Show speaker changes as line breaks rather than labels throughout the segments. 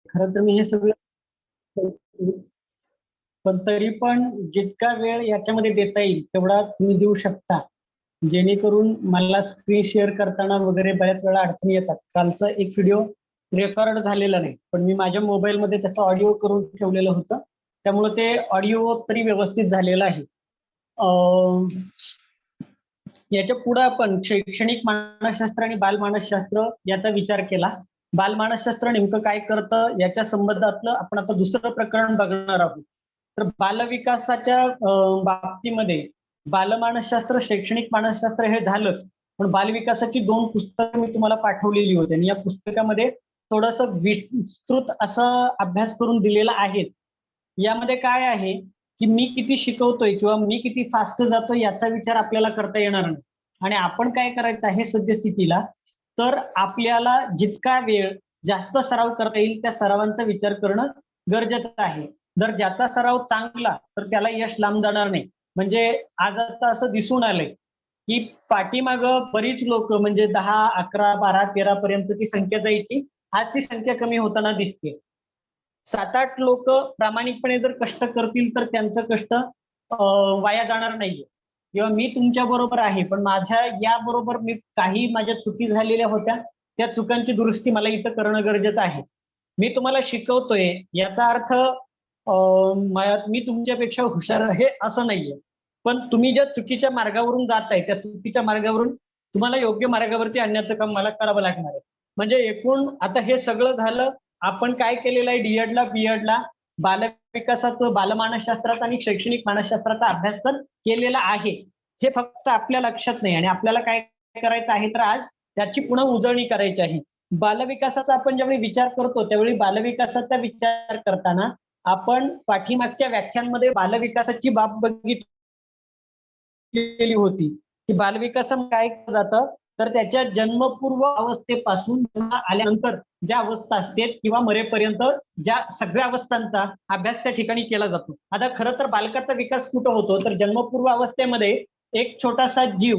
खरं तर मी हे सगळं, पण तरी पण जितका वेळ याच्यामध्ये देता येईल तेवढा तुम्ही देऊ शकता, जेणेकरून मला स्क्रीन शेअर करताना वगैरे बऱ्याच वेळा अडचणी येतात. कालचा एक व्हिडिओ रेकॉर्ड झालेला नाही, पण मी माझ्या मोबाईलमध्ये त्याचा ऑडिओ करून ठेवलेलं होतं, त्यामुळे ते ऑडिओ तरी व्यवस्थित झालेलं आहे. याच्या पुढे आपण शैक्षणिक मानसशास्त्र आणि बालमानसशास्त्र याचा विचार केला. बालमानसशास्त्र नेमकं काय करतं याच्या संबंधातलं आपण आता दुसरं प्रकरण बघणार आहोत. तर बालविकासाच्या बाबतीमध्ये बालमानसशास्त्र, शैक्षणिक मानसशास्त्र हे झालंच, पण बालविकासाची 2 पुस्तकं मी तुम्हाला पाठवलेली होती आणि या पुस्तकामध्ये थोडंसं विस्तृत असा अभ्यास करून दिलेला आहे. यामध्ये काय आहे की मी किती शिकवतोय किंवा मी किती फास्ट जातोय याचा विचार आपल्याला करता येणार नाही. आणि आपण काय करायचं आहे सद्यस्थितीला, तर आपल्याला जितका वेळ जास्त सराव करता येईल त्या सरावांचा विचार करणं गरजेचं आहे. जर ज्याचा सराव चांगला तर त्याला यश लांब जाणार नाही. म्हणजे आज आता असं दिसून आलंय की पाठीमागं बरीच लोक म्हणजे 10, 11, 12, 13 पर्यंत ती संख्या जायची. आज ती संख्या कमी होताना दिसते. 7-8 लोक प्रामाणिकपणे जर कष्ट करतील तर त्यांचं कष्ट वाया जाणार नाहीये. किंवा मी तुमच्या बरोबर आहे, पण माझ्या या बरोबर मी काही माझ्या चुकी झालेल्या होत्या, त्या चुकांची दुरुस्ती मला इथं करणं गरजेचं आहे. मी तुम्हाला शिकवतोय याचा अर्थ मी तुमच्यापेक्षा हुशार आहे असं नाहीये. पण तुम्ही ज्या चुकीच्या मार्गावरून जाताय त्या चुकीच्या मार्गावरून तुम्हाला योग्य मार्गावरती आणण्याचं काम मला करावं लागणार आहे. म्हणजे एकूण आता हे सगळं झालं. आपण काय केलेलं आहे डी-एडला, बी-एडला बालविकासाचं, बालमानसशास्त्राचा आणि शैक्षणिक मानसशास्त्राचा अभ्यास तर केलेला आहे. हे फक्त आपल्या लक्षात नाही आणि आपल्याला काय करायचं आहे तर आज त्याची पुन्हा उजळणी करायची आहे. बालविकासाचा आपण ज्यावेळी विचार करतो त्यावेळी बालविकासाचा विचार करताना आपण पाठीमागच्या व्याख्यानमध्ये बालविकासाची बाब बघितलेली होती की बालविकासामध्ये काय केलं जातं तर त्याच्या जन्मपूर्व अवस्थेपासून आल्यानंतर ज्या अवस्था असते किंवा मरेपर्यंत ज्या सगळ्या अवस्थांचा अभ्यास त्या ठिकाणी केला जातो. आता खरं तर बालकाचा विकास कुठं होतो तर जन्मपूर्व अवस्थेमध्ये एक छोटासा जीव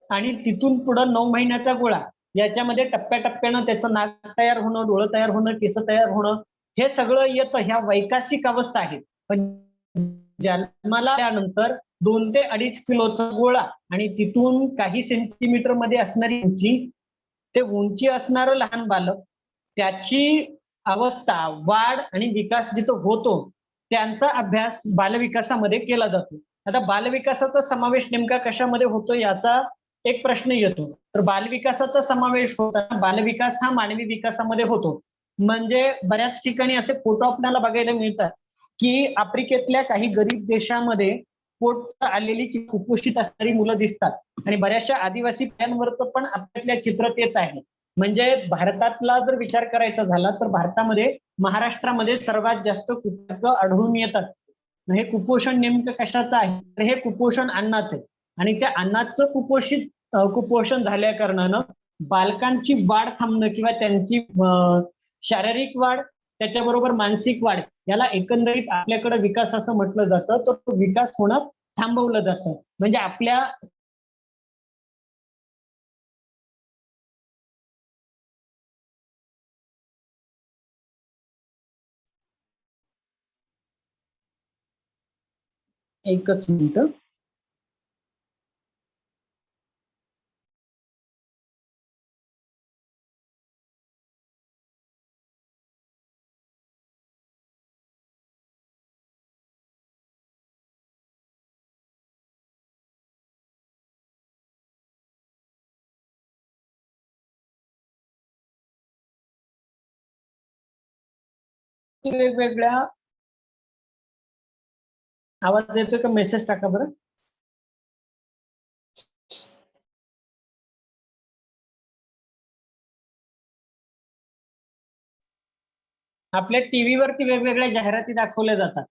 आणि तिथून पुढे 9 महिन्याचा गोळा, याच्यामध्ये टप्प्याटप्प्यानं त्याचं नाक तयार होणं, डोळं तयार होणं, केस तयार होणं, हे सगळं येतं. ह्या वैकासिक अवस्था आहेत. पण जन्माला आल्यानंतर 2 ते 2.5 किलोचा गोळा आणि तिथून काही सेंटीमीटर मध्ये असणारी उंची, ते उंची असणारं लहान बालक, त्याची अवस्था, वाढ आणि विकास जिथं होतो त्यांचा अभ्यास बालविकासामध्ये केला जातो. आता बालविकासाचा समावेश नेमका कशामध्ये होतो याचा एक प्रश्न येतो. तर बालविकासाचा समावेश होताना बालविकास हा मानवी विकासामध्ये होतो. म्हणजे बऱ्याच ठिकाणी असे फोटो आपल्याला बघायला मिळतात की आफ्रिकेतल्या काही गरीब देशामध्ये पोट आलेली कुपोषित असणारी मुलं दिसतात आणि बऱ्याचशा आदिवासी प्लॅनवर पण आपल्यातल्या चित्रात येत आहे. म्हणजे भारतातला जर विचार करायचा झाला तर भारतामध्ये महाराष्ट्रामध्ये सर्वात जास्त कुपोषित आढळून येतात. हे कुपोषण नेमकं कशाचं आहे तर हे कुपोषण अन्नाचं आहे आणि त्या अन्नाचं कुपोषण झाल्या कारणानं बालकांची वाढ थांबणं किंवा त्यांची शारीरिक वाढ त्याच्याबरोबर मानसिक वाढ याला एकंदरीत आपल्याकडे विकास असं म्हटलं जातं. तर तो विकास होणं थांबवलं जातं. म्हणजे आपल्या एकच मिनिट. वेगवेगळ्या आवाज येतोय का मेसेज टाका बरं. आपल्या टीव्हीवरती वेगवेगळ्या जाहिराती दाखवल्या जातात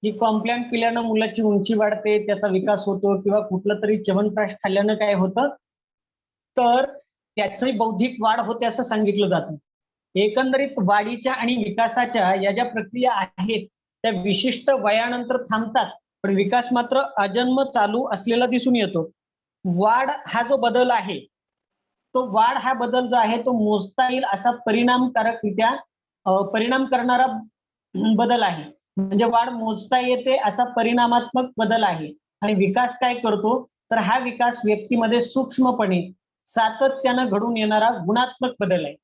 की कॉम्प्लॅन पिल्यानं मुलाची उंची वाढते, त्याचा विकास होतो किंवा कुठलं तरी च्यवनप्राश खाल्ल्यानं काय होतं तर त्याची बौद्धिक वाढ होते असं सांगितलं जातं. एकंदरीत वाढीच्या आणि विकासाच्या या ज्या प्रक्रिया आहेत त्या विशिष्ट वयानंतर थांबतात, पण विकास मात्र आजन्म चालू असलेला दिसून येतो. वाढ हा जो बदल आहे तो वाढ हा बदल जो आहे तो मोजता येईल असा परिणामकारकरित्या परिणाम करणारा बदल आहे. म्हणजे वाढ मोजता येते असा परिणामात्मक बदल आहे. आणि विकास काय करतो, तर हा विकास व्यक्तीमध्ये सूक्ष्मपणे सातत्यानं घडून येणारा गुणात्मक बदल आहे.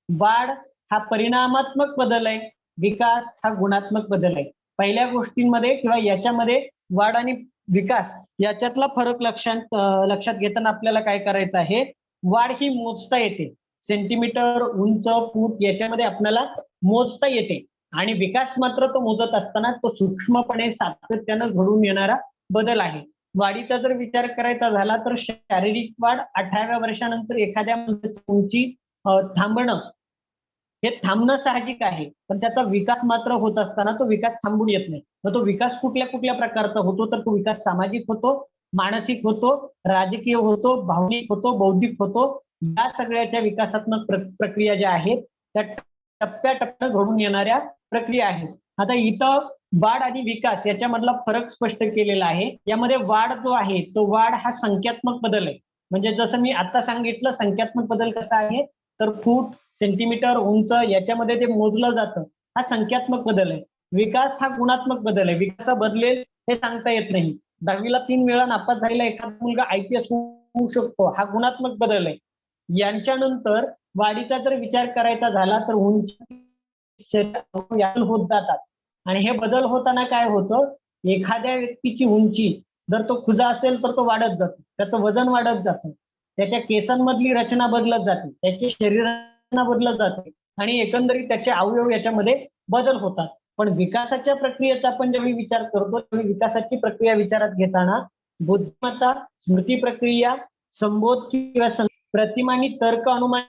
वाढ हा परिणामात्मक बदल आहे, विकास हा गुणात्मक बदल आहे. पहिल्या गोष्टींमध्ये किंवा याच्यामध्ये वाढ आणि विकास याच्यातला फरक लक्षात घेताना आपल्याला काय करायचं आहे, वाढ ही मोजता येते. सेंटीमीटर, उंच, फूट याच्यामध्ये आपल्याला मोजता येते. आणि विकास मात्र तो मोजत असताना तो सूक्ष्मपणे सातत्यानं घडून येणारा बदल आहे. वाढीचा जर विचार करायचा झाला तर शारीरिक वाढ 18व्या वर्षानंतर एखाद्या माणसाची उंची थांबणं हे थांबणं साहजिक आहे. पण त्याचा विकास मात्र होत असताना तो विकास थांबून येत नाही. मग तो विकास कुठल्या कुठल्या प्रकारचा होतो, तर तो विकास सामाजिक होतो, मानसिक होतो, राजकीय होतो, भावनिक होतो, बौद्धिक होतो. या सगळ्याच्या विकासात्मक प्रक्रिया ज्या आहेत त्या टप्प्याटप्प्यानं घडून येणाऱ्या प्रक्रिया आहेत. आता इथं वाढ आणि विकास याच्यामधला फरक स्पष्ट केलेला आहे. यामध्ये वाढ जो आहे तो वाढ हा संख्यात्मक बदल आहे. म्हणजे जसं मी आता सांगितलं संख्यात्मक बदल कसा आहे, तर फूट, सेंटीमीटर, उंच याच्यामध्ये ते मोजलं जातं. हा संख्यात्मक बदल आहे. विकास हा गुणात्मक बदल आहे. विकास बदलेल हे सांगता येत नाही. 10वीला 3 वेळा नापास झालेला एखादा मुलगा IPS होऊ शकतो, हा गुणात्मक बदल आहे. यांच्यानंतर वाढीचा जर विचार करायचा झाला तर उंची होत जातात. आणि हे बदल होताना काय होतं, एखाद्या व्यक्तीची उंची जर तो खुजा असेल तर तो वाढत जातो, त्याचं वजन वाढत जातं, त्याच्या केसांमधली रचना बदलत जाते, त्याची शरीर रचना बदलत जाते आणि एकंदरीत त्याचे अवयव याच्यामध्ये बदल होतात. पण विकासाच्या प्रक्रियेचा आपण ज्यावेळी विचार करतो त्यावेळी विकासाची प्रक्रिया विचारात घेताना बुद्धिमत्ता, स्मृती प्रक्रिया, संबोध किंवा प्रतिमा आणि तर्क अनुमान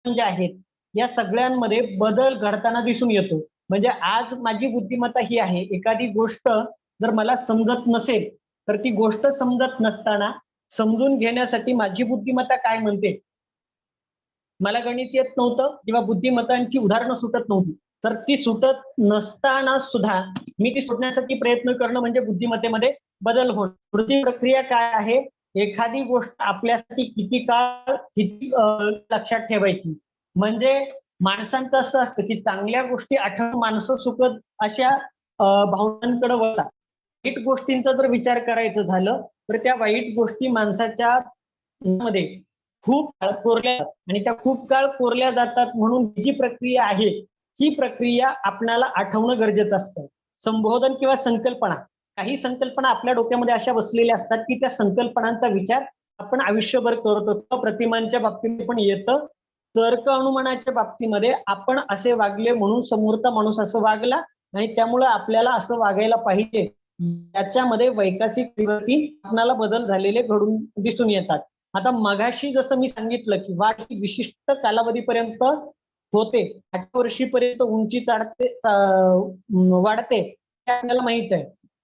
जे आहेत या सगळ्यांमध्ये बदल घडताना दिसून येतो. म्हणजे आज माझी बुद्धिमत्ता ही आहे, एखादी गोष्ट जर मला समजत नसेल तर ती गोष्ट समजत नसताना समजून घेण्यासाठी माझी बुद्धिमत्ता काय म्हणते, मला गणित येत नव्हतं किंवा बुद्धिमत्तांची उदाहरणं सुटत नव्हती, तर ती सुटत नसताना सुद्धा मी ती सुटण्यासाठी प्रयत्न करणं म्हणजे बुद्धिमत्तेमध्ये बदल होणं. पुढची प्रक्रिया काय आहे, एखादी गोष्ट आपल्यासाठी किती काळ किती लक्षात ठेवायची. म्हणजे माणसांचं असं असतं की चांगल्या गोष्टी आठवून माणसं सुखद अशा भावनांकडे वळतात. वाईट गोष्टींचा जर विचार करायचं झालं तर त्या वाईट गोष्टी माणसाच्या मध्ये खूप काळ कोरल्या आणि त्या खूप काळ कोरल्या जातात म्हणून ही जी प्रक्रिया आहे ही प्रक्रिया आपल्याला आठवणं गरजेचं असतं. संबोधन किंवा संकल्पना, काही संकल्पना आपल्या डोक्यामध्ये अशा बसलेल्या असतात की त्या संकल्पनांचा विचार आपण आयुष्यभर करतो. प्रतिमांच्या बाबतीमध्ये पण येतं. तर्क अनुमानाच्या बाबतीमध्ये आपण असे वागले म्हणून समोरचा माणूस असं वागला आणि त्यामुळे आपल्याला असं वागायला पाहिजे, याच्यामध्ये वैकासिक प्रवृत्ती आपल्याला बदल झालेले घडून दिसून येतात. आता मगाशी जसं मी सांगितलं की वाढ ही विशिष्ट कालावधीपर्यंत होते, 18 वर्षीपर्यंत उंची वाढते हे आपल्याला माहित आहे.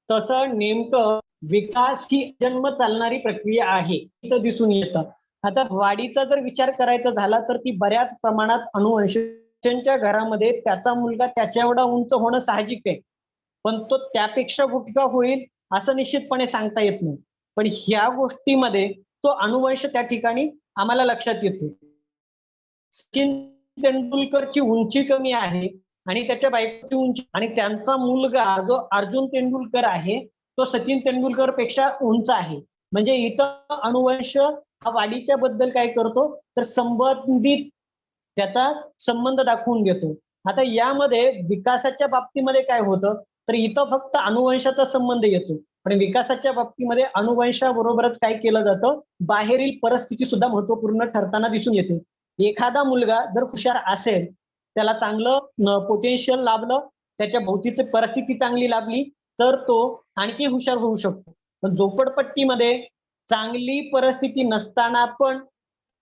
तसं नेमकं विकास ही जन्म चालणारी प्रक्रिया आहे इथं दिसून येतं. आता वाढीचा जर विचार करायचा झाला तर ती बऱ्याच प्रमाणात अनुवंशिकांच्या घरामध्ये त्याचा मुलगा त्याच्या एवढा उंच होणं साहजिक आहे, पण तो त्यापेक्षा गुटका होईल असं निश्चितपणे सांगता येत नाही. पण ह्या गोष्टीमध्ये तो अनुवंश त्या ठिकाणी आम्हाला लक्षात येतो. सचिन तेंडुलकरची उंची कमी आहे आणि त्याच्या बायकोची उंची आणि त्यांचा मुलगा जो अर्जुन तेंडुलकर आहे तो सचिन तेंडुलकर पेक्षा उंच आहे. म्हणजे इथं अनुवंश हा वाढीच्या बद्दल काय करतो, तर संबंधित त्याचा संबंध दाखवून देतो. आता यामध्ये विकासाच्या बाबतीमध्ये काय होतं, तर इथं फक्त अनुवंशाचा संबंध येतो. पण विकासाच्या बाबतीमध्ये अनुवंशाबरोबरच काय केलं जातं, बाहेरील परिस्थिती सुद्धा महत्वपूर्ण ठरताना दिसून येते. एखादा मुलगा जर हुशार असेल, त्याला चांगलं पोटेन्शियल लाभलं, त्याच्या भोवतीची परिस्थिती चांगली लाभली, तर तो आणखी हुशार होऊ शकतो. पण झोपडपट्टीमध्ये चांगली परिस्थिती नसताना पण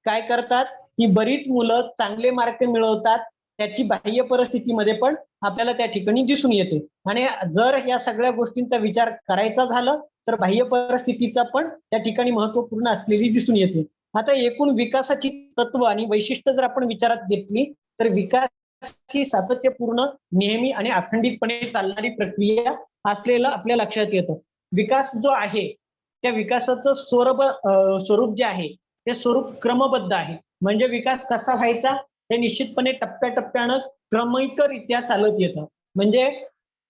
काय करतात, की बरीच मुलं चांगले मार्क मिळवतात. त्याची बाह्य परिस्थितीमध्ये पण आपल्याला त्या ठिकाणी दिसून येते. आणि जर या सगळ्या गोष्टींचा विचार करायचा झाला, तर बाह्य परिस्थितीचा पण त्या ठिकाणी महत्वपूर्ण असलेली दिसून येते. आता एकूण विकासाची तत्व आणि वैशिष्ट्य जर आपण विचारात घेतली, तर विकास ही सातत्यपूर्ण, नेहमी आणि अखंडितपणे चालणारी प्रक्रिया असलेलं आपल्या लक्षात येतं. विकास जो आहे, त्या विकासाचं स्वरूप जे आहे, ते स्वरूप क्रमबद्ध आहे. म्हणजे विकास कसा व्हायचा हे निश्चितपणे टप्प्याटप्प्यानं क्रमिकरित्या चालत येतं. म्हणजे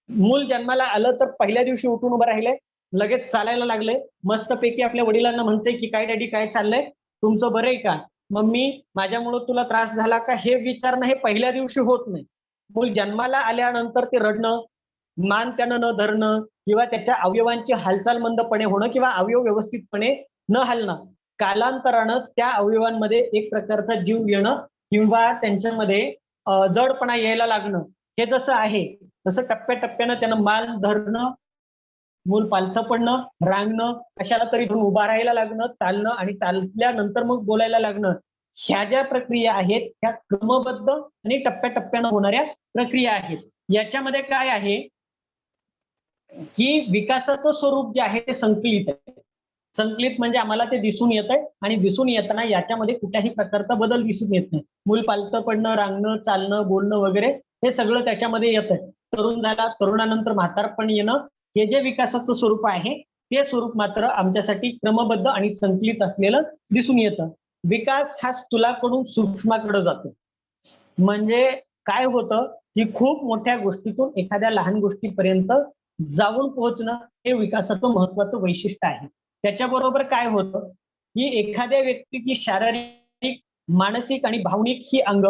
मूल जन्माला आलं तर पहिल्या दिवशी उठून उभं राहिले, लगेच चालायला लागले, मस्तपैकी आपल्या वडिलांना म्हणते की काय डॅडी काय चाललंय, तुमचं बरं आहे का, मम्मी माझ्यामुळं तुला त्रास झाला का, हे विचारणं हे पहिल्या दिवशी होत नाही. मूल जन्माला आल्यानंतर ते रडणं, मान त्यानं न धरणं किंवा त्याच्या अवयवांची हालचाल मंदपणे होणं किंवा अवयव व्यवस्थितपणे न हलणं, कालांतरानं त्या अवयवांमध्ये एक प्रकारचा जीव येणं किंवा त्यांच्यामध्ये जडपणा यायला लागणं, हे जसं आहे तसं टप्प्याटप्प्यानं त्यानं मान धरणं, मूल पालथं पडणं, रांगणं, कशाला तरी धरून उभा राहायला लागणं, चालणं आणि चालल्यानंतर मग बोलायला लागणं. ह्या ज्या प्रक्रिया आहेत त्या क्रमबद्ध आणि टप्प्याटप्प्यानं होणाऱ्या प्रक्रिया आहेत. याच्यामध्ये काय आहे, की विकासाचं स्वरूप जे आहे ते संकलित आहे. संकलित म्हणजे आम्हाला ते दिसून येतंय आणि दिसून येताना याच्यामध्ये कुठल्याही प्रकारचा बदल दिसून येत नाही. मूल पालथं पडणं, रांगणं, चालणं, बोलणं वगैरे हे सगळं त्याच्यामध्ये येतंय. तरुण झाला, तरुणानंतर म्हातारपण येणं, हे जे विकासाचं स्वरूप आहे ते स्वरूप मात्र आमच्यासाठी क्रमबद्ध आणि संकलित असलेलं दिसून येतं. विकास हा स्थूलाकडून सूक्ष्माकडे जातो. म्हणजे काय होतं, की खूप मोठ्या गोष्टीतून एखाद्या लहान गोष्टीपर्यंत जाऊन पोहोचणं हे विकासाचं महत्वाचं वैशिष्ट्य आहे. त्याच्याबरोबर काय होतं, की एखाद्या व्यक्तीची शारीरिक, मानसिक आणि भावनिक ही अंग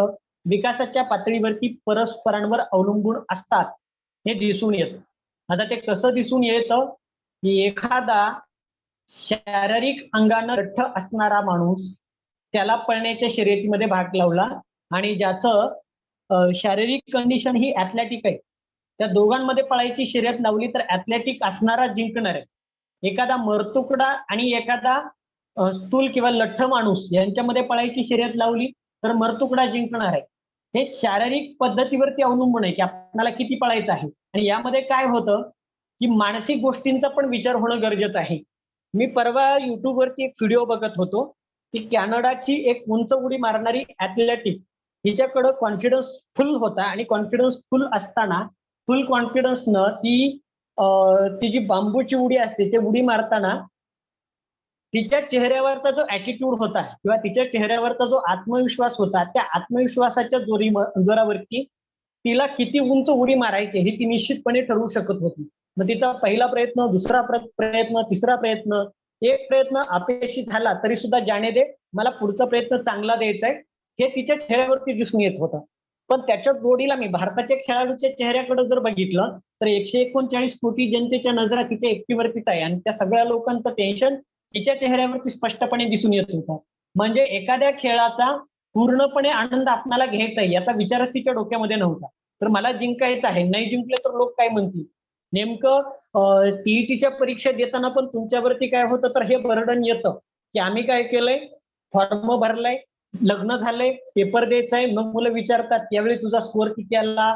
विकासाच्या पातळीवरती परस्परांवर अवलंबून असतात, हे दिसून येतं. आता ते कसं दिसून येतं, की एखादा शारीरिक अंगानं लठ्ठ असणारा माणूस, त्याला पळण्याच्या शर्यतीमध्ये भाग लावला आणि ज्याचं शारीरिक कंडिशन ही ॲथलेटिक आहे. त्या दोघांमध्ये पळायची शर्यत लावली तर ॲथलेटिक असणारा जिंकणार आहे. एखादा मरतुकडा आणि एखादा स्थूल किंवा लठ्ठ माणूस यांच्यामध्ये पळायची शर्यत लावली तर मरतुकडा जिंकणार आहे. हे शारीरिक पद्धतीवरती अवलंबून आहे, की आपल्याला किती पळायचं आहे. आणि यामध्ये काय होतं, की मानसिक गोष्टींचा पण विचार होणं गरजेचं आहे. मी परवा YouTubeवरती एक व्हिडिओ बघत होतो, की कॅनडाची एक उंच उडी मारणारी ॲथलेटिक, हिच्याकडं कॉन्फिडन्स फुल होता आणि कॉन्फिडन्स फुल असताना फुल कॉन्फिडन्सनं ती जी बांबूची उडी असते, ते उडी मारताना तिच्या चेहऱ्यावरचा जो ॲटिट्यूड होता किंवा तिच्या चेहऱ्यावरचा जो आत्मविश्वास होता, त्या आत्मविश्वासाच्या जोरावरती तिला किती उंच उडी मारायची ही ती निश्चितपणे ठरवू शकत होती. मग तिचा पहिला प्रयत्न, दुसरा प्रयत्न, तिसरा प्रयत्न, एक प्रयत्न अपयशी झाला तरी सुद्धा जाणे दे, मला पुढचा प्रयत्न चांगला द्यायचा आहे, हे तिच्या चेहऱ्यावरती दिसून येत होतं. पण त्याच्या जोडीला मी भारताच्या खेळाडूच्या चेहऱ्याकडे जर बघितलं, तर 139 कोटी जनतेच्या नजरा तिच्या एकटीवरतीच आहे आणि त्या सगळ्या लोकांचं टेन्शन तिच्या चेहऱ्यावरती स्पष्टपणे दिसून येत होतं. म्हणजे एखाद्या खेळाचा पूर्णपणे आनंद आपल्याला घ्यायचा आहे याचा विचारच तिच्या डोक्यामध्ये नव्हता. तर मला जिंकायचं आहे, नाही जिंकले तर लोक काय म्हणतील? नेमकं टीईटीच्या परीक्षा देताना पण तुमच्यावरती काय होतं, तर हे बर्डन येतं, की आम्ही काय केलंय, फॉर्म भरलाय, लग्न झालंय, पेपर द्यायचा आहे, मग मुलं विचारतात त्यावेळी तुझा स्कोर किती आला,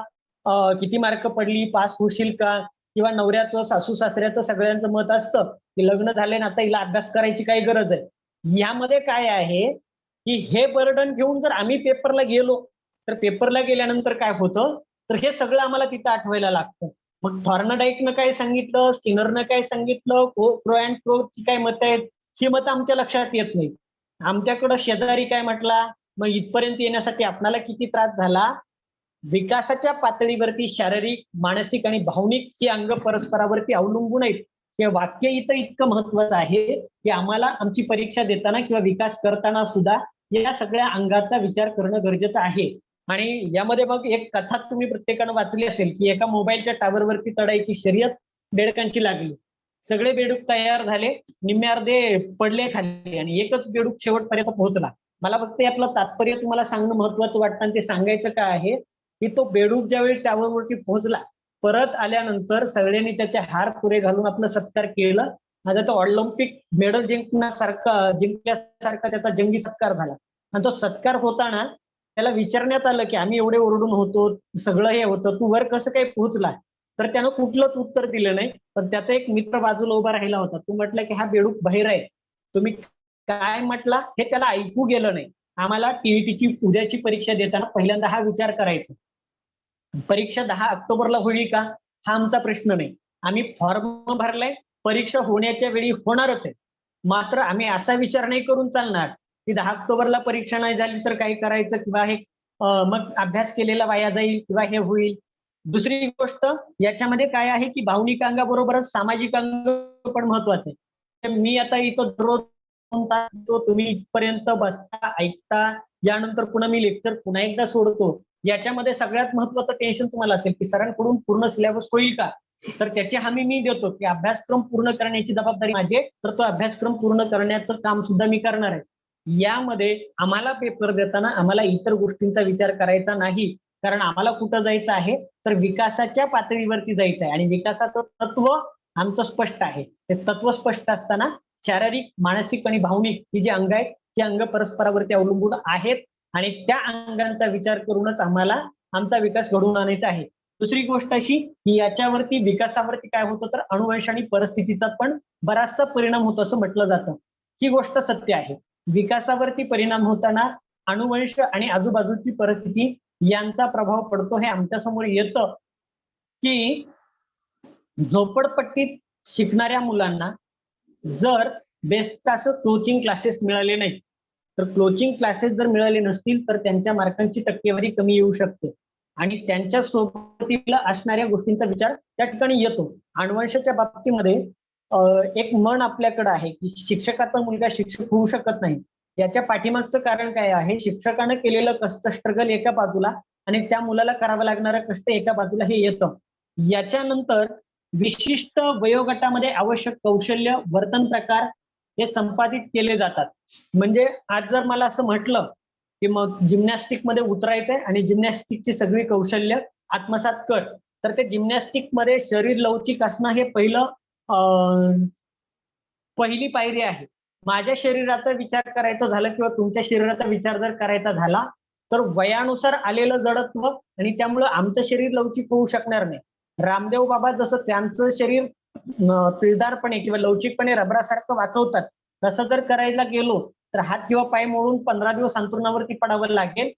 किती मार्क पडली, पास होशील का? किंवा नवऱ्याचं, सासू-सासऱ्याचं सगळ्यांचं मत असतं, की लग्न झालंय ना आता हिला अभ्यास करायची काय गरज आहे. यामध्ये काय आहे, की हे बर्डन घेऊन जर आम्ही पेपरला गेलो, तर पेपरला गेल्यानंतर काय होतं, तर हे सगळं आम्हाला तिथं आठवायला लागतं. मग थॉर्नडाईकनं काय सांगितलं, स्किनरनं काय सांगितलं, प्रो अँड प्रोची काय मतं आहेत, ही मतं आमच्या लक्षात येत नाहीत. आमच्याकडं शेजारी काय म्हटला, मग इथपर्यंत येण्यासाठी आपल्याला किती त्रास झाला. विकासाच्या पातळीवरती शारीरिक, मानसिक आणि भावनिक ही अंग परस्परावरती अवलंबून आहेत. हे वाक्य इथं इतकं महत्वाचं आहे, की आम्हाला आमची परीक्षा देताना किंवा विकास करताना सुद्धा या सगळ्या अंगाचा विचार करणं गरजेचं आहे. आणि यामध्ये मग एक कथा तुम्ही प्रत्येकानं वाचली असेल, की एका मोबाईलच्या टॉवरवरती चढायची शर्यत बेडकांची लागली. सगळे बेडूक तयार झाले, निम्मे अर्धे पडले खाली आणि एकच बेडूक शेवटपर्यंत पोहोचला. मला फक्त यातलं तात्पर्य तुम्हाला सांगणं महत्वाचं वाटतं आणि ते सांगायचं काय आहे, की तो बेडूक ज्यावेळी टॉवरवरती पोहोचला, परत आल्यानंतर सगळ्यांनी त्याचे हार तुरे घालून आपलं सत्कार केलं. आता तो ऑलिम्पिक मेडल जिंकल्यासारखा त्याचा जंगी सत्कार झाला. आणि तो सत्कार होताना त्याला विचारण्यात आलं, की आम्ही एवढे ओरडून होतो, सगळं हे होतं, तू वर कसं काय पोहोचला? तर त्यानं कुठलंच उत्तर दिलं नाही. पण त्याचा एक मित्र बाजूला उभा राहिला होता. तो म्हटला, की हा बेडूक बहिरा आहे. तुम्ही काय म्हटला हे त्याला ऐकू गेलं नाही. आम्हाला टीईटीची उद्याची परीक्षा देताना पहिल्यांदा हा विचार करायचा. परीक्षा 10 ऑक्टोबरला होईल का? हा आमचा प्रश्न नाही. आम्ही फॉर्म भरलाय, परीक्षा होण्याच्या वेळी होणारच आहे. मात्र आम्ही असा विचार नाही करून चालणार, की 10 ऑक्टोबरला परीक्षा नाही झाली तर काय करायचं किंवा हे मग अभ्यास केलेला वाया जाईल किंवा हे होईल. दुसरी गोष्ट याच्यामध्ये काय आहे की भावनिक अंगाबरोबरच सामाजिक अंग पण महत्वाचं आहे. मी आता इथं रोज तुम्ही इथपर्यंत बसता ऐकता, यानंतर पुन्हा मी लेक्चर पुन्हा एकदा सोडतो. याच्यामध्ये सगळ्यात महत्वाचं टेन्शन तुम्हाला असेल की सरांकडून पूर्ण सिलेबस होईल का, तर त्याची हमी मी देतो की अभ्यासक्रम पूर्ण करण्याची जबाबदारी माझी, तर तो अभ्यासक्रम पूर्ण करण्याचं काम सुद्धा मी करणार आहे. यामध्ये आम्हाला पेपर देताना आम्हाला इतर गोष्टींचा विचार करायचा नाही, कारण आम्हाला कुठं जायचं आहे तर विकासाच्या पातळीवरती जायचं आहे आणि विकासाचं तत्व आमचं स्पष्ट आहे. ते तत्व स्पष्ट असताना शारीरिक, मानसिक आणि भावनिक ही जी अंग आहेत ती अंग परस्परावरती अवलंबून आहेत आणि त्या अंगांचा विचार करूनच आम्हाला आमचा विकास घडवून आणायचा आहे. दुसरी गोष्ट अशी की याच्यावरती विकासावरती काय होतं तर अनुवंश आणि परिस्थितीचा पण बराचसा परिणाम होतो असं म्हटलं जातं. ही गोष्ट सत्य आहे. विकासावरती परिणाम होताना अनुवंश आणि आजूबाजूची परिस्थिती यांचा प्रभाव पडतो. हे आमच्या समोर येतं की झोपडपट्टीत शिकणाऱ्या मुलांना जर बेस्ट असं कोचिंग क्लासेस मिळाले नाही, तर कोचिंग क्लासेस जर मिळाले नसतील तर त्यांच्या मार्कांची टक्केवारी कमी येऊ शकते आणि त्यांच्या सोबतीला असणाऱ्या गोष्टींचा विचार त्या ठिकाणी येतो. अनुवंशाच्या बाबतीमध्ये एक म्हण आपल्याकडे आहे की शिक्षकाचा मुलगा शिक्षक होऊ शकत नाही. याच्या पाठीमागचं कारण काय आहे, शिक्षकानं केलेलं कष्ट, स्ट्रगल एका बाजूला आणि त्या मुलाला करावं लागणारं कष्ट एका बाजूला हे येतं. याच्यानंतर विशिष्ट वयोगटामध्ये आवश्यक कौशल्य, वर्तन प्रकार हे संपादित केले जातात. म्हणजे आज जर मला असं म्हटलं की मग जिम्नॅस्टिक मध्ये उतरायचंय आणि जिम्नॅस्टिकची सगळी कौशल्य आत्मसात कर, तर ते जिम्नॅस्टिक मध्ये शरीर लवचिक असणं हे पहिली पायरी आहे. माझ्या शरीराचा विचार करायचा झाला किंवा तुमच्या शरीराचा विचार जर करायचा झाला तर वयानुसार आलेलं जडत्व आणि त्यामुळं आमचं शरीर लवचिक होऊ शकणार नाही. रामदेव बाबा जसं त्यांचं शरीर पिळदारपणे किंवा लवचिकपणे रबरासारखं वाकवतात, तसं जर करायला गेलो तर हात किंवा पाय मोडून 15 दिवस अंथरुणावरती पडावं लागेल.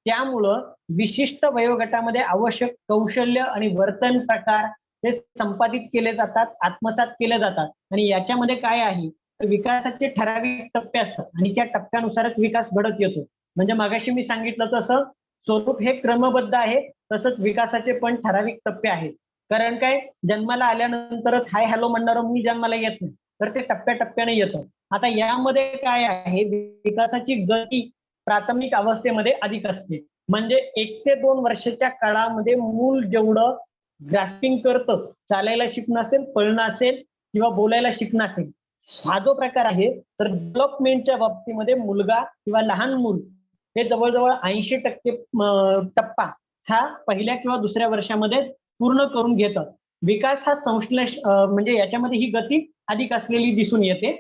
त्यामुळं विशिष्ट वयोगटामध्ये आवश्यक कौशल्य आणि वर्तन प्रकार हे संपादित केले जातात, आत्मसात केले जातात आणि याच्यामध्ये काय आहे तर विकासाचे ठराविक टप्पे असतात आणि त्या टप्प्यानुसारच विकास घडत येतो. म्हणजे मगाशी मी सांगितलं तसं स्वरूप हे क्रमबद्ध आहे, तसंच विकासाचे पण ठराविक टप्पे आहेत. कारण काय, जन्माला आल्यानंतरच हाय हॅलो म्हणणारं मूल जन्माला येत नाही, तर ते टप्प्याटप्प्याने येतं. आता यामध्ये काय आहे, विकासाची गती प्राथमिक अवस्थेमध्ये अधिक असते. म्हणजे 1 ते 2 वर्षाच्या काळामध्ये मूल जेवढं ग्रास्पिंग करतं, चालायला शिकणं असेल, पळणं असेल किंवा बोलायला शिकणं असेल, हा जो प्रकार आहे तर डेव्हलपमेंटच्या बाबतीमध्ये मुलगा किंवा लहान मूल हे जवळजवळ 80% टप्पा हा पहिल्या किंवा दुसऱ्या वर्षामध्ये पूर्ण करून घेतं. विकास हा म्हणजे याच्यामध्ये ही गती अधिक असलेली दिसून येते.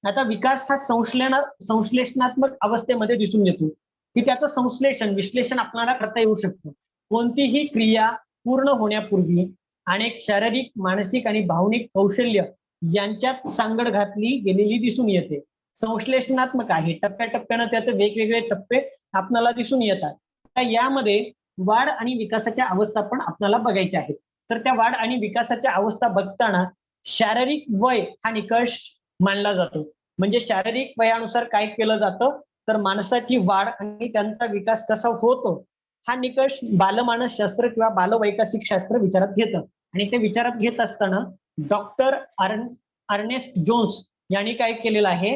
आता विकास हा संश्लेषणात्मक अवस्थेमध्ये दिसून येतो की त्याचं संश्लेषण, विश्लेषण आपल्याला करता येऊ शकतं. कोणतीही क्रिया पूर्ण होण्यापूर्वी अनेक शारीरिक, मानसिक आणि भावनिक कौशल्य यांच्यात सांगड घातली गेलेली दिसून येते. संश्लेषणात्मक आहे, टप्प्याटप्प्यानं त्याचे वेगवेगळे टप्पे आपल्याला दिसून येतात. तर यामध्ये वाढ आणि विकासाच्या अवस्था पण आपल्याला बघायच्या आहेत. तर त्या वाढ आणि विकासाच्या अवस्था बघताना शारीरिक वय हा निकष मानला जातो. म्हणजे शारीरिक वयानुसार काय केलं जातं तर माणसाची वाढ आणि त्यांचा विकास कसा होतो हा निकष बालमानसशास्त्र किंवा बालवैकासिक शास्त्र विचारात घेतं. आणि ते विचारात घेत असताना डॉक्टर अर्नेस्ट जोन्स यांनी काय केलेलं आहे,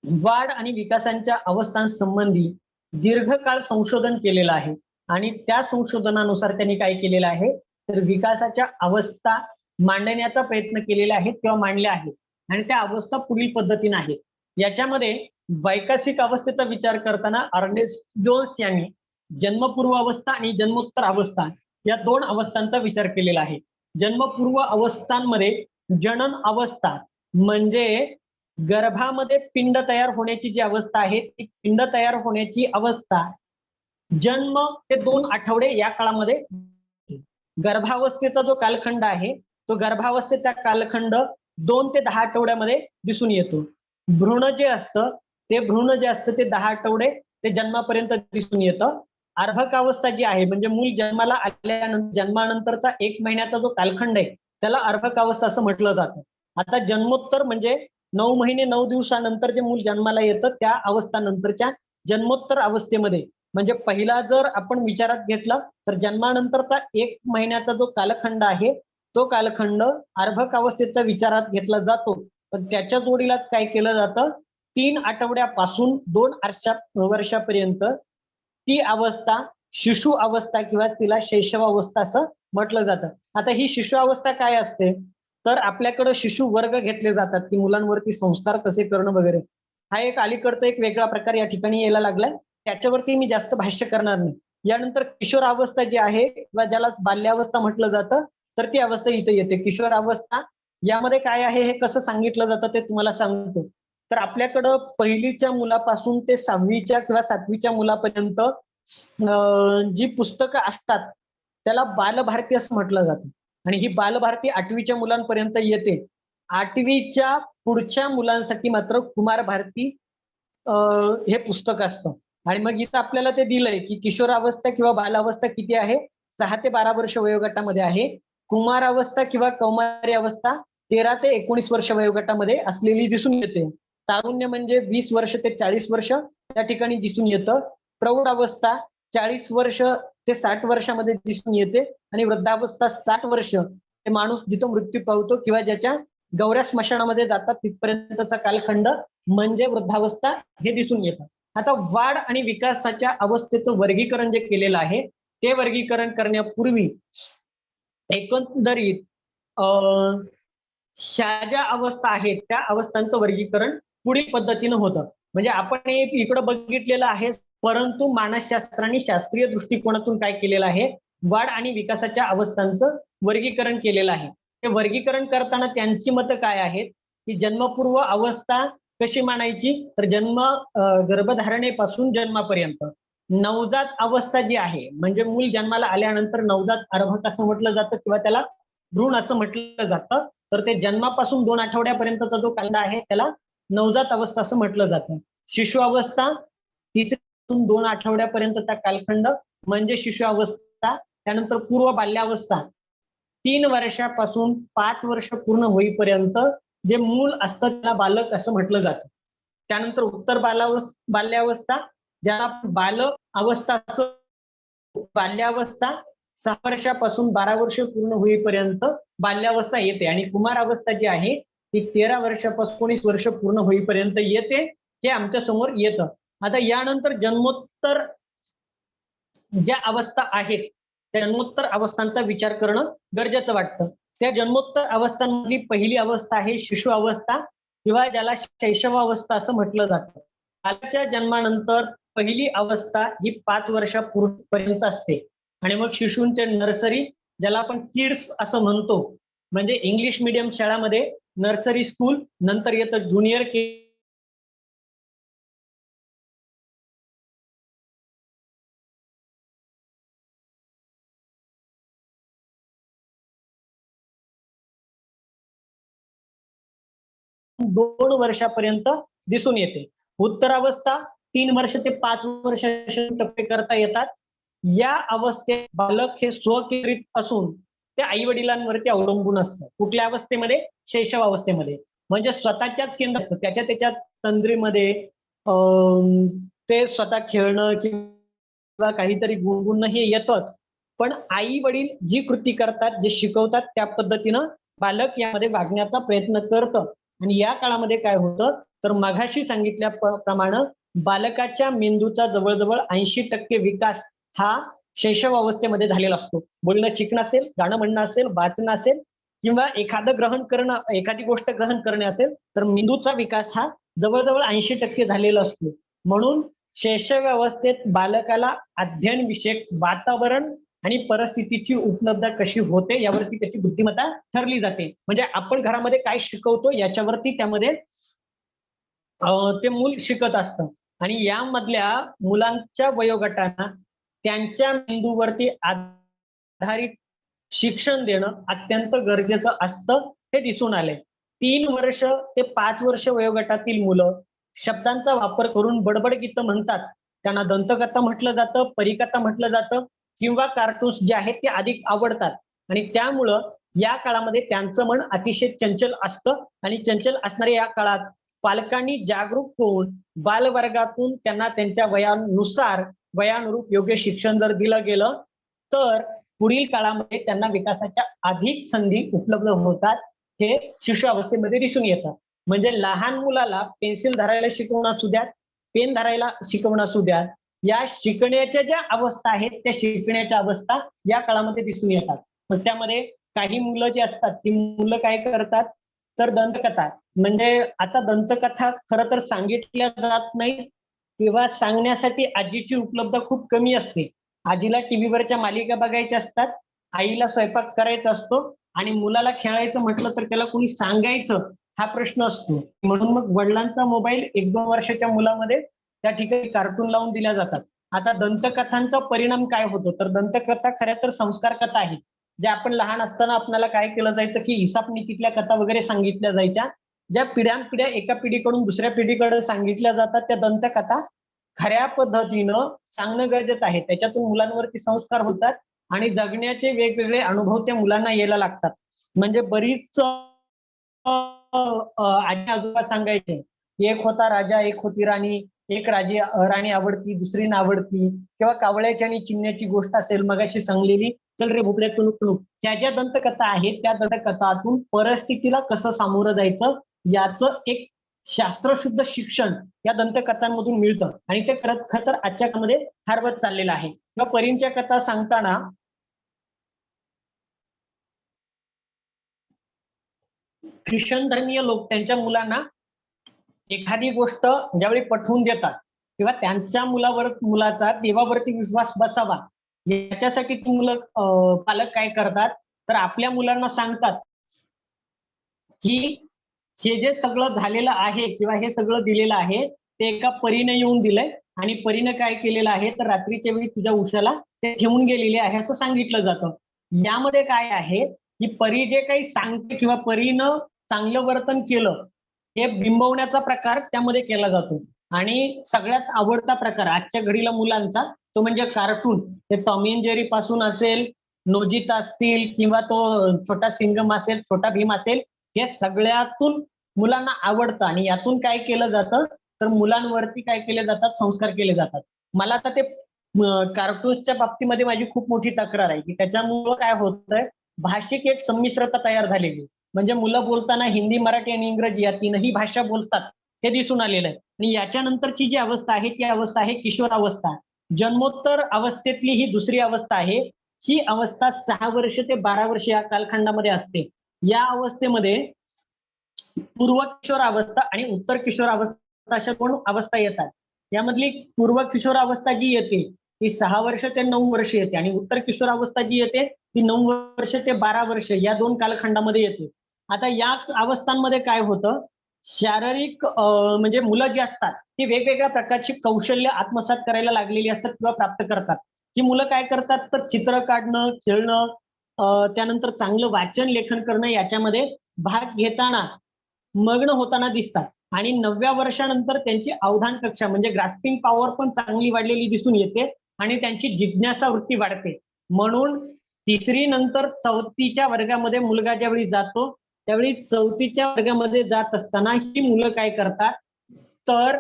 वाढ आणि विकासांच्या अवस्थांसंबंधी दीर्घकाळ संशोधन केलेलं आहे आणि त्या संशोधनानुसार त्यांनी काय केलेलं आहे तर विकासाच्या अवस्था मांडण्याचा प्रयत्न केलेला आहे किंवा मांडल्या आहेत आणि त्या अवस्था पुढील पद्धतीने आहेत. याच्यामध्ये वैकासिक अवस्थेचा विचार करताना अर्नेस्ट जोन्स यांनी जन्मपूर्व अवस्था आणि जन्मोत्तर अवस्था या 2 अवस्थांचा विचार केलेला आहे. जन्मपूर्व अवस्थांमध्ये जनन अवस्था म्हणजे गर्भामध्ये पिंड तयार होण्याची जी अवस्था आहे ती पिंड तयार होण्याची अवस्था जन्म ते 2 आठवडे या काळामध्ये. गर्भावस्थेचा जो कालखंड आहे तो गर्भावस्थेचा कालखंड 2 ते 10 आठवड्यामध्ये दिसून येतो. भ्रूण जे असतं ते 10 आठवडे ते जन्मापर्यंत दिसून येतं. अर्भकावस्था जी आहे म्हणजे मूल जन्माला आल्यानंतर जन्मानंतरचा 1 महिन्याचा जो कालखंड आहे त्याला अर्भकावस्था असं म्हटलं जातं. आता जन्मोत्तर म्हणजे 9 महिने 9 दिवसानंतर जे मूल जन्माला येतं त्या अवस्थानंतरच्या जन्मोत्तर अवस्थेमध्ये म्हणजे पहिला जर आपण विचारात घेतला तर जन्मानंतरचा 1 महिन्याचा जो कालखंड आहे तो कालखंड अर्भक अवस्थेचा विचारात घेतला जातो. पण त्याच्या जोडीलाच काय केलं जातं, 3 आठवड्यापासून 2 वर्षापर्यंत ती अवस्था शिशु अवस्था किंवा तिला शैशवावस्था असं म्हटलं जातं. आता ही शिशु अवस्था काय असते, तर आपल्याकडे शिशु वर्ग घेतले जातात की मुलांवरती संस्कार कसे करणं वगैरे. हा एक अलीकडचा एक वेगळा प्रकार या ठिकाणी यायला लागलाय. त्याच्यावरती मी जास्त भाष्य करणार नाही. यानंतर किशोरावस्था जी आहे किंवा ज्याला बाल्यावस्था म्हटलं जातं, तर ती अवस्था इथे येते. किशोरावस्था यामध्ये काय आहे हे कसं सांगितलं जातं ते तुम्हाला सांगतो. तर आपल्याकडं 1लीच्या मुलापासून ते 6वीच्या किंवा 7वीच्या मुलापर्यंत जी पुस्तकं असतात त्याला बालभारती असं म्हटलं जातं. आणि ही बालभारती 8वीच्या मुलांपर्यंत येते. 8वीच्या पुढच्या मुलांसाठी मात्र कुमार भारती हे पुस्तक असतं. आणि मग इथं आपल्याला ते दिलंय की किशोरावस्था किंवा बालावस्था किती आहे? 6 ते 12 वर्ष वयोगटामध्ये आहे. कुमारावस्था किंवा कौमारी अवस्था 13 ते 19 वर्ष वयोगटामध्ये असलेली दिसून येते. तारुण्य म्हणजे 20 वर्ष ते 40 वर्ष त्या ठिकाणी दिसून येतं. प्रौढ अवस्था 40 वर्ष ते 60 वर्षामध्ये दिसून येते आणि वृद्धावस्था 60 वर्ष ते माणूस जिथं मृत्यू पावतो किंवा ज्याच्या गौऱ्या स्मशानामध्ये जातात तिथपर्यंतचा कालखंड म्हणजे वृद्धावस्था हे दिसून येतं. आता वाढ आणि विकासाच्या अवस्थेचं वर्गीकरण जे केलेलं आहे ते वर्गीकरण करण्यापूर्वी एकंदरीत ह्या ज्या अवस्था आहेत त्या अवस्थांचं वर्गीकरण पुढील पद्धतीनं होतं. म्हणजे आपण हे इकडं बघितलेलं आहे, परंतु मानसशास्त्राने शास्त्रीय दृष्टिकोनातून काय केलेलं आहे, वाढ आणि विकासाच्या अवस्थांचं वर्गीकरण केलेलं आहे. ते वर्गीकरण करताना त्यांची मतं काय आहेत, की जन्मपूर्व अवस्था कशी मानायची, तर गर्भधारणेपासून जन्मापर्यंत. नवजात अवस्था जी आहे, म्हणजे मूल जन्माला आल्यानंतर नवजात अर्भक असं म्हटलं जातं किंवा त्याला भ्रूण असं म्हटलं जातं. तर ते जन्मापासून 2 आठवड्यापर्यंतचा जो कालखंड आहे त्याला नवजात अवस्था असं म्हटलं जातं. शिशु अवस्था 3 2 आठवड्यापर्यंतचा कालखंड म्हणजे शिशु अवस्था. त्यानंतर पूर्व बाल्यावस्था 3 वर्षापासून 5 वर्ष पूर्ण होईपर्यंत जे मूल असतं त्याला बालक असं म्हटलं जातं. त्यानंतर उत्तर बाल्यावस्था ज्याला बाल अवस्था असं, बाल्यावस्था 6 वर्षापासून 12 वर्ष पूर्ण होईपर्यंत बाल्यावस्था येते आणि कुमार अवस्था जी आहे ती 13 वर्षापासून 19 वर्ष पूर्ण होईपर्यंत येते. हे आमच्या समोर येतं. आता यानंतर जन्मोत्तर ज्या अवस्था आहेत त्या जन्मोत्तर अवस्थांचा विचार करणं गरजेचं वाटतं. त्या जन्मोत्तर अवस्थांमधली पहिली अवस्था आहे शिशु अवस्था किंवा ज्याला शैशवावस्था असं म्हटलं जातं. बालकाच्या जन्मानंतर पहिली अवस्था ही 5 वर्षापर्यंत असते आणि मग शिशूंचे नर्सरी ज्याला आपण किड्स असं म्हणतो, म्हणजे इंग्लिश मीडियम शाळामध्ये नर्सरी स्कूल, नंतर येतं ज्युनियर के 2 वर्षापर्यंत दिसून येते. उत्तरावस्था 3 वर्ष ते 5 वर्ष टप्पे करता येतात. या अवस्थेत बालक हे स्वकेंद्रित असून ते आई-वडिलांवरती अवलंबून असतं. कुठल्या अवस्थेमध्ये? शैशव अवस्थेमध्ये. म्हणजे स्वतःच्याच केंद्रात त्याच्या तंद्रीमध्ये ते स्वतः खेळणं किंवा काहीतरी गुणगुणणं हे येतच. पण आई-वडील जी कृती करतात, जे शिकवतात त्या पद्धतीनं बालक यामध्ये वागण्याचा प्रयत्न करतं. आणि या काळामध्ये काय होतं, तर मघाशी सांगितल्याप्रमाणे बालकाच्या मेंदूचा जवळ-जवळ 80% विकास हा शैशव अवस्थेमध्ये झालेला असतो. बोलणं शिकणं असेल, गाणं म्हणणं असेल, वाचणं असेल किंवा एखादी गोष्ट ग्रहण करणे असेल, तर मेंदूचा विकास हा जवळ-जवळ 80% झालेला असतो. म्हणून शैशव अवस्थेत बालकाला अध्ययन विषयक वातावरण आणि परिस्थितीची उपलब्धता कशी होते यावरती त्याची बुद्धिमत्ता ठरली जाते. म्हणजे आपण घरामध्ये काय शिकवतो याच्यावरती त्यामध्ये ते मूल शिकत असतं. आणि यामधल्या मुलांच्या वयोगटांना त्यांच्या मेंदूवरती आधारित शिक्षण देणं अत्यंत गरजेचं असतं, हे दिसून आलंय. 3 वर्ष ते 5 वर्ष वयोगटातील मुलं शब्दांचा वापर करून बडबड गीतं म्हणतात. त्यांना दंतकथा म्हटलं जातं, परीकथा म्हटलं जातं किंवा कार्टून्स जे आहेत ते अधिक आवडतात आणि त्यामुळं या काळामध्ये त्यांचं मन अतिशय चंचल असतं आणि चंचल असणाऱ्या या काळात पालकांनी जागरूक होऊन बालवर्गातून त्यांना त्यांच्या वयानुसार वयानुरूप योग्य शिक्षण जर दिलं गेलं तर पुढील काळामध्ये त्यांना विकासाच्या अधिक संधी उपलब्ध होतात, हे शिशुअवस्थेमध्ये दिसून येतं. म्हणजे लहान मुलाला पेन्सिल धरायला शिकवणं असू द्यात, पेन धरायला शिकवणं असू द्यात, या शिकण्याच्या ज्या अवस्था आहेत त्या शिकण्याच्या अवस्था या काळामध्ये दिसून येतात. मग त्यामध्ये काही मुलं जी असतात ती मुलं काय करतात तर दंतकथा, म्हणजे आता दंतकथा खरं तर सांगितल्या जात नाहीत किंवा सांगण्यासाठी आजीची उपलब्ध खूप कमी असते. आजीला टीव्हीवरच्या मालिका बघायच्या असतात, आईला स्वयंपाक करायचा असतो आणि मुलाला खेळायचं म्हटलं तर त्याला कोणी सांगायचं हा प्रश्न असतो. म्हणून मग वडिलांचा मोबाईल 1-2 वर्षाच्या मुलामध्ये त्या ठिकाणी कार्टून लावून दिल्या जातात. आता दंतकथांचा परिणाम काय होतो तर दंतकथा खऱ्या तर संस्कार कथा आहेत. ज्या आपण लहान असताना आपल्याला काय केलं जायचं की इसाप नीतीतल्या कथा वगैरे सांगितल्या जायच्या. ज्या पिढ्यानपिढ्या एका पिढीकडून दुसऱ्या पिढीकडे सांगितल्या जातात त्या दंतकथा खऱ्या पद्धतीनं सांगणं गरजेचं आहे. त्याच्यातून मुलांवरती संस्कार होतात आणि जगण्याचे वेगवेगळे अनुभव त्या मुलांना यायला लागतात. म्हणजे बरीच आजी आजोबा सांगायचे, एक होता राजा, एक होती राणी, एक राणी आवडती, दुसरी नावडती किंवा कावळ्याची आणि चिमण्याची गोष्ट असेल मगाशी सांगलेली, चल रे भोपळ्या टुणूक टुणूक. त्या ज्या दंतकथा आहेत त्या दंतकथातून परिस्थितीला कसं सामोरं जायचं याचं एक शास्त्रशुद्ध शिक्षण या दंतकथांमधून मिळतं आणि ते खरं तर आजच्या काळामध्ये हरवत चाललेलं आहे. किंवा परींच्या कथा सांगताना ख्रिश्चन धर्मीय लोक त्यांच्या मुलांना एखादी गोष्ट ज्यावेळी पठवून देतात किंवा त्यांच्या मुलाचा देवावरती विश्वास बसावा याच्यासाठी ती मुलं पालक काय करतात तर आपल्या मुलांना सांगतात की हे जे सगळं झालेलं आहे किंवा हे सगळं दिलेलं आहे ते एका परीने येऊन दिलंय आणि परीने काय केलेलं आहे तर रात्रीच्या वेळी तुझ्या उशाला ते ठेवून गेलेले आहे असं सांगितलं जातं. यामध्ये काय आहे की परी जे काही सांगते किंवा परीनं चांगलं वर्तन केलं हे बिंबवण्याचा प्रकार त्यामध्ये केला जातो. आणि सगळ्यात आवडता प्रकार आजच्या घडीला मुलांचा तो म्हणजे कार्टून. ते टॉम अँड जेरी पासून असेल, नोजिता असतील किंवा तो छोटा सिंगम असेल, छोटा भीम असेल, हे सगळ्यातून मुलांना आवडतं आणि यातून काय केलं जातं तर मुलांवरती काय केले जातात संस्कार केले जातात. मला आता ते कार्टून्सच्या बाबतीमध्ये माझी खूप मोठी तक्रार आहे की त्याच्यामुळं काय होतंय भाषिक एक संमिश्रता तयार झालेली. म्हणजे मुलं बोलताना हिंदी, मराठी आणि इंग्रजी या तीनही भाषा बोलतात हे दिसून आलेलं आहे. आणि याच्यानंतरची जी अवस्था आहे ती अवस्था आहे किशोर अवस्था. जन्मोत्तर अवस्थेतली ही दुसरी अवस्था आहे. ही अवस्था 6 वर्ष ते 12 वर्ष या कालखंडामध्ये असते. या अवस्थेमध्ये पूर्व किशोर अवस्था आणि उत्तर किशोर अवस्था अशा 2 अवस्था येतात. यामधली पूर्व किशोर अवस्था जी येते ती 6 वर्ष ते 9 वर्ष येते आणि उत्तर किशोर अवस्था जी येते ती 9 वर्ष ते 12 वर्ष या 2 कालखंडामध्ये येते. आता या अवस्थांमध्ये काय होतं शारीरिक म्हणजे मुलं जी असतात ती वेगवेगळ्या प्रकारची कौशल्य आत्मसात करायला लागलेली असतात किंवा प्राप्त करतात. ही मुलं काय करतात तर चित्र काढणं, खेळणं, त्यानंतर चांगलं वाचन लेखन करणं याच्यामध्ये भाग घेताना मग्न होताना दिसतात. आणि 9व्या वर्षानंतर त्यांची अवधान कक्षा म्हणजे ग्रास्पिंग पॉवर पण चांगली वाढलेली दिसून येते आणि त्यांची जिज्ञासा वृत्ती वाढते. म्हणून 3री नंतर 4थीच्या वर्गामध्ये मुलगा ज्यावेळी जातो त्यावेळी 4थीच्या वर्गामध्ये जात असताना ही मुलं काय करतात तर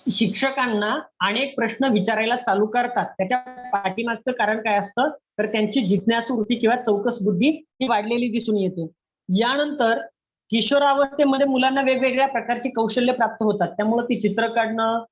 शिक्षकांना अनेक प्रश्न विचारायला चालू करतात. त्याच्या पाठीमागचं कारण काय असतं तर त्यांची जिज्ञासू वृत्ती किंवा चौकस बुद्धी ही वाढलेली दिसून येते. यानंतर किशोरावस्थेमध्ये मुलांना वेगवेगळ्या प्रकारची कौशल्य प्राप्त होतात. त्यामुळे ती चित्र काढणं,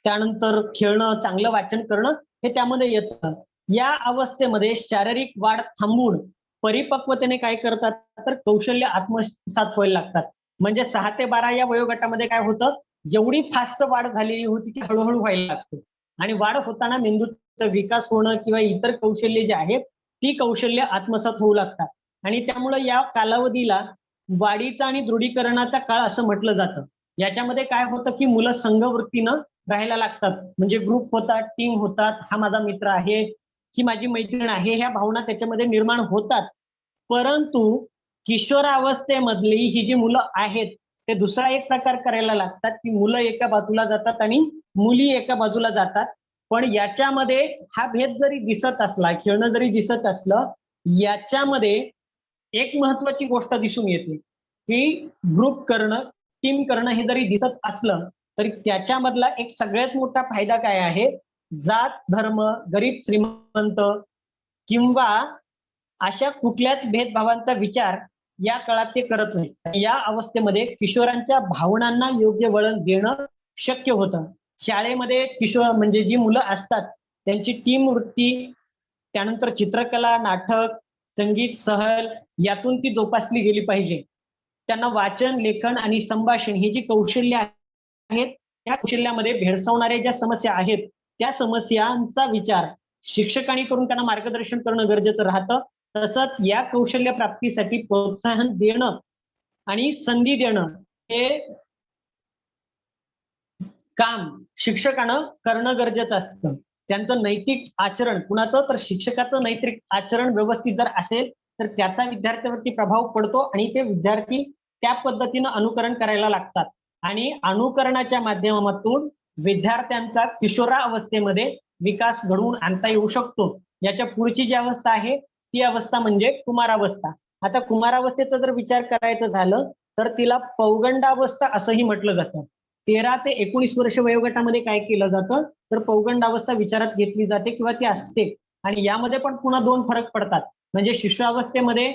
त्यानंतर खेळणं, चांगलं वाचन करणं हे त्यामध्ये येतं. या अवस्थेमध्ये शारीरिक वाढ थांबून परिपक्वतेने काय करतात तर कौशल्य आत्मसात व्हायला लागतात. म्हणजे 6 ते 12 या वयोगटामध्ये काय होतं जेवढी फास्ट वाढ झालेली होती ती हळूहळू व्हायला लागते आणि वाढ होताना मेंदूचा विकास होणं किंवा इतर कौशल्य जे आहेत ती कौशल्य आत्मसात होऊ लागतात. आणि त्यामुळे या कालावधीला वाढीचा आणि दृढीकरणाचा काळ असं म्हटलं जातं. याच्यामध्ये काय होतं की मुलं संघवृत्तीनं राहायला लागतात. म्हणजे ग्रुप होतात, टीम होतात, हा माझा मित्र आहे, ही माझी मैत्रीण आहे, ह्या भावना त्याच्यामध्ये निर्माण होतात. परंतु किशोरावस्थेमधली ही जी मुलं आहेत ते दुसरा एक प्रकार करायला लागतात की मुलं एका बाजूला जातात आणि मुली एका बाजूला जातात. पण याच्यामध्ये हा भेद जरी दिसत असला, खेळणं जरी दिसत असलं, याच्यामध्ये एक महत्वाची गोष्ट दिसून येते की ग्रुप करणं, टीम करणं हे जरी दिसत असलं तर त्याच्यामधला एक सगळ्यात मोठा फायदा काय आहे, जात धर्म, गरीब श्रीमंत किंवा अशा कुठल्याच भेदभावांचा विचार या काळात ते करत नाही. या अवस्थेमध्ये किशोरांच्या भावनांना योग्य वळण देणं शक्य होतं. शाळेमध्ये किशोर म्हणजे जी मुलं असतात त्यांची टीम वृत्ती, त्यानंतर चित्रकला, नाटक, संगीत, सहल यातून ती जोपासली गेली पाहिजे. त्यांना वाचन, लेखन आणि संभाषण ही जी कौशल्य आहेत, त्या कौशल्यामध्ये भेडसावणाऱ्या ज्या समस्या आहेत, त्या समस्यांचा विचार शिक्षकांनी करून त्यांना मार्गदर्शन करणं गरजेचं राहतं. तसंच या कौशल्य प्राप्तीसाठी प्रोत्साहन देणं आणि संधी देणं हे काम शिक्षकानं करणं गरजेचं असतं. त्यांचं नैतिक आचरण कुणाचं, तर शिक्षकाचं नैतिक आचरण व्यवस्थित जर असेल तर त्याचा विद्यार्थ्यावरती प्रभाव पडतो आणि ते विद्यार्थी त्या पद्धतीनं अनुकरण करायला लागतात. आणि अनुकरणाच्या माध्यमातून विद्यार्थ्यांचा किशोरावस्थेमध्ये विकास घडवून आणता येऊ शकतो. याच्या पुढची जी अवस्था आहे ती अवस्था म्हणजे कुमारावस्था. आता कुमारावस्थेचा जर विचार करायचं झालं तर तिला पौगंडावस्था असंही म्हटलं जातं. 13 ते 19 वर्ष वयोगटामध्ये काय केलं जातं, तर पौगंडावस्था विचारात घेतली जाते किंवा ती असते. आणि यामध्ये पण पुन्हा 2 फरक पडतात. म्हणजे शिशुअवस्थेमध्ये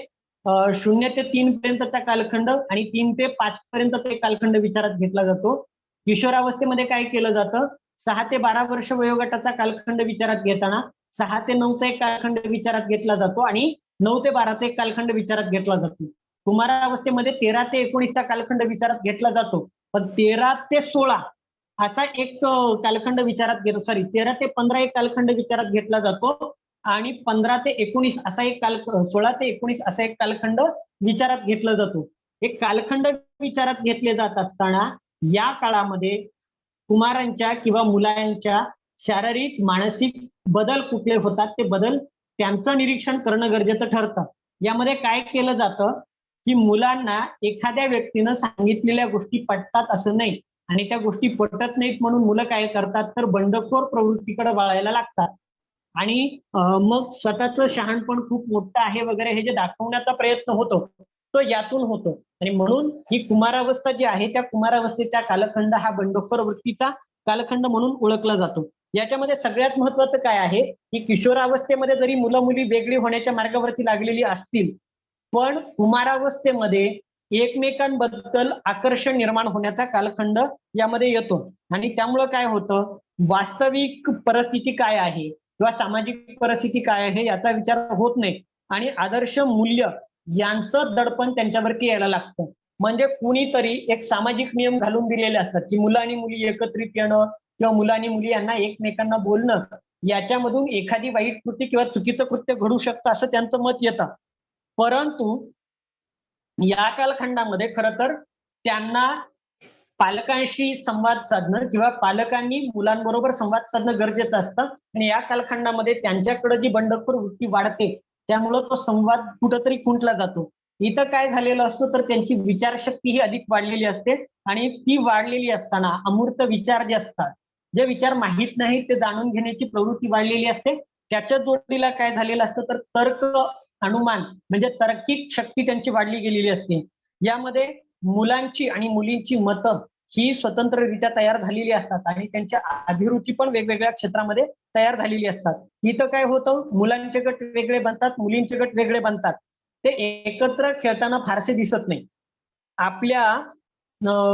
0 ते 3 पर्यंतचा कालखंड आणि 3 ते 5 पर्यंतचा एक कालखंड विचारात घेतला जातो. किशोरावस्थेमध्ये काय केलं जातं, 6 ते 12 वर्ष वयोगटाचा कालखंड विचारात घेताना 6 ते 9चा एक कालखंड विचारात घेतला जातो आणि 9 ते 12चा एक कालखंड विचारात घेतला जातो. कुमारावस्थेमध्ये 13 ते 19चा कालखंड विचारात घेतला जातो. पण 13 ते 16 असा एक कालखंड विचारात घेतो, सॉरी 13 ते 15 एक कालखंड विचारात घेतला जातो आणि 15 ते 19 असा एक 16 ते 19 असा एक कालखंड विचारात घेतला जातो. हे कालखंड विचारात घेतले जात असताना या काळामध्ये कुमारांच्या किंवा मुलांच्या शारीरिक, मानसिक बदल कुठले होतात ते बदल त्यांचं निरीक्षण करणं गरजेचं ठरतं. यामध्ये काय केलं जातं, की मुलांना एखाद्या व्यक्तीनं सांगितलेल्या गोष्टी पटतात असं नाही आणि त्या गोष्टी पटत नाहीत म्हणून मुलं काय करतात, तर बंडखोर प्रवृत्तीकडे वळायला लागतात. आणि मग स्वतःचं शहाणपण खूप मोठं आहे वगैरे हे जे दाखवण्याचा प्रयत्न होतो, तो यातून होतो. आणि म्हणून ही कुमारावस्था जी आहे त्या कुमारावस्थेचा कालखंड हा बंडखोर वृत्तीचा कालखंड म्हणून ओळखला जातो. याच्यामध्ये सगळ्यात महत्वाचं काय आहे, की किशोरावस्थेमध्ये जरी मुलं मुली वेगळी होण्याच्या मार्गावरती लागलेली असतील, पण कुमारावस्थेमध्ये एकमेकांबद्दल आकर्षण निर्माण होण्याचा कालखंड यामध्ये येतो. आणि त्यामुळं काय होतं, वास्तविक परिस्थिती काय आहे किंवा सामाजिक परिस्थिती काय आहे याचा विचार होत नाही आणि आदर्श मूल्य यांचं दडपण त्यांच्यावरती यायला लागतं. म्हणजे कुणीतरी एक सामाजिक नियम घालून दिलेले असतात, की मुलं आणि मुली एकत्रित येणं किंवा मुलं आणि मुली यांना एकमेकांना बोलणं, याच्यामधून एखादी वाईट कृती किंवा चुकीचं कृत्य घडू शकतं असं त्यांचं मत येतं. परंतु या कालखंडामध्ये खरं तर त्यांना पालकांशी संवाद साधणं किंवा पालकांनी मुलांबरोबर संवाद साधणं गरजेचं असतं आणि या कालखंडामध्ये त्यांच्याकडे जी बंडखोर वृत्ती वाढते त्यामुळं तो संवाद कुठंतरी खुंटला जातो. इथं काय झालेलं असतं, तर त्यांची विचारशक्ती ही अधिक वाढलेली असते आणि ती वाढलेली असताना अमूर्त विचार जे असतात, जे विचार माहीत नाहीत ते जाणून घेण्याची प्रवृत्ती वाढलेली असते. त्याच्या जोडीला काय झालेलं असतं, तर तर्क, अनुमान म्हणजे तार्किक शक्ती त्यांची वाढली गेलेली असते. यामध्ये मुलांची आणि मुलींची मतं ही स्वतंत्ररित्या तयार झालेली असतात आणि त्यांच्या अभिरुची पण वेगवेगळ्या क्षेत्रामध्ये तयार झालेली असतात. इथं काय होतं, मुलांचे गट वेगळे बनतात, मुलींचे गट वेगळे बनतात. ते एकत्र खेळताना फारसे दिसत नाही. आपल्या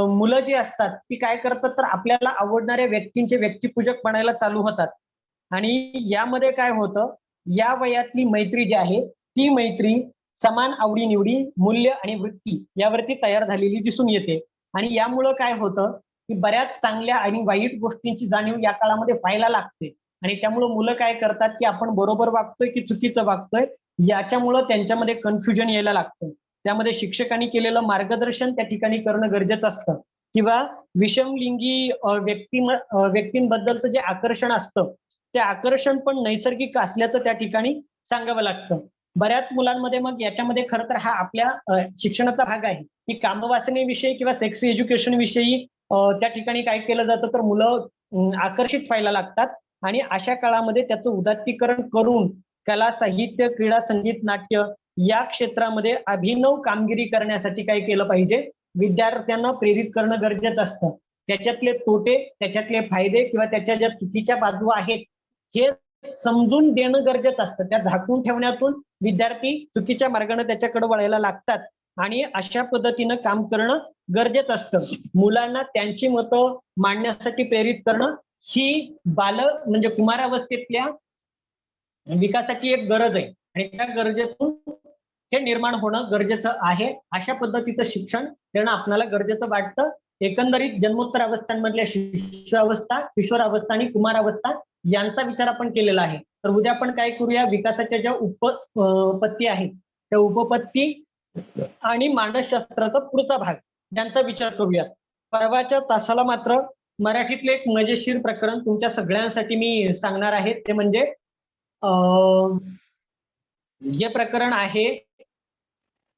मुलं जी असतात ती काय करतात, तर आपल्याला आवडणाऱ्या व्यक्तींचे व्यक्तिपूजक बनायला चालू होतात. आणि यामध्ये काय होतं, या वयातली मैत्री जी आहे ती मैत्री समान आवडी-निवडी, मूल्य आणि वृत्ती यावरती तयार झालेली दिसून येते. आणि यामुळं काय होतं, की बऱ्याच चांगल्या आणि वाईट गोष्टींची जाणीव या काळामध्ये व्हायला लागते. आणि त्यामुळं मुलं काय करतात, की आपण बरोबर वागतोय की चुकीचं वागतोय याच्यामुळं त्यांच्यामध्ये कन्फ्युजन यायला लागतं. त्यामध्ये शिक्षकांनी केलेलं मार्गदर्शन त्या ठिकाणी करणं गरजेचं असतं किंवा विषमलिंगी व्यक्तींबद्दलचं जे आकर्षण असतं, ते आकर्षण पण नैसर्गिक असल्याचं त्या ठिकाणी सांगावं लागतं. बऱ्याच मुलांमध्ये मग याच्यामध्ये खरं तर हा आपल्या शिक्षणाचा भाग आहे, की कामवासनेविषयी किंवा सेक्स एज्युकेशन विषयी त्या ठिकाणी काय केलं जातं, तर मुलं आकर्षित व्हायला लागतात आणि अशा काळामध्ये त्याचं उदात्तीकरण करून कला, साहित्य, क्रीडा, संगीत, नाट्य या क्षेत्रामध्ये अभिनव कामगिरी करण्यासाठी काय केलं पाहिजे, विद्यार्थ्यांना प्रेरित करणं गरजेचं असतं. त्याच्यातले तोटे, त्याच्यातले फायदे किंवा त्याच्या ज्या चुकीच्या बाजू आहेत हे समजून देणं गरजेचं असतं. त्या झाकून ठेवण्यातून विद्यार्थी चुकीच्या मार्गाने त्याच्याकडे वळायला लागतात आणि अशा पद्धतीनं काम करणं गरजेचं असतं. मुलांना त्यांची मतं मांडण्यासाठी प्रेरित करणं ही म्हणजे कुमारावस्थेतल्या विकासाची एक गरज आहे आणि त्या गरजेतून हे निर्माण होणं गरजेचं आहे. अशा पद्धतीचं शिक्षण देणं आपल्याला गरजेचं वाटतं. एकंदरीत जन्मोत्तर अवस्थांमधल्या शिशुअवस्था, किशोरावस्था आणि कुमारावस्था यांचा विचार आपण केलेला आहे. तर उद्या आपण काय करूया, विकासाच्या ज्या उपपत्ती आहेत त्या उपपत्ती आणि मानसशास्त्राचा पुढचा भाग यांचा विचार करूयात. परवाच्या तासाला मात्र मराठीतले एक मजेशीर प्रकरण तुमच्या सगळ्यांसाठी मी सांगणार आहे. ते म्हणजे जे प्रकरण आहे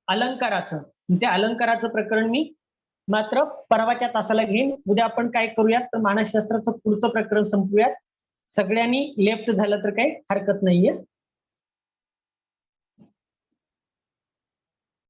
अलंकाराचं, त्या अलंकाराचं प्रकरण मी मात्र परवाच्या तासाला घेईन. उद्या आपण काय करूयात तर मानसशास्त्राचं पुढचं प्रकरण संपवूयात. सगळ्यांनी लेफ्ट झालं तर काही हरकत नाहीये.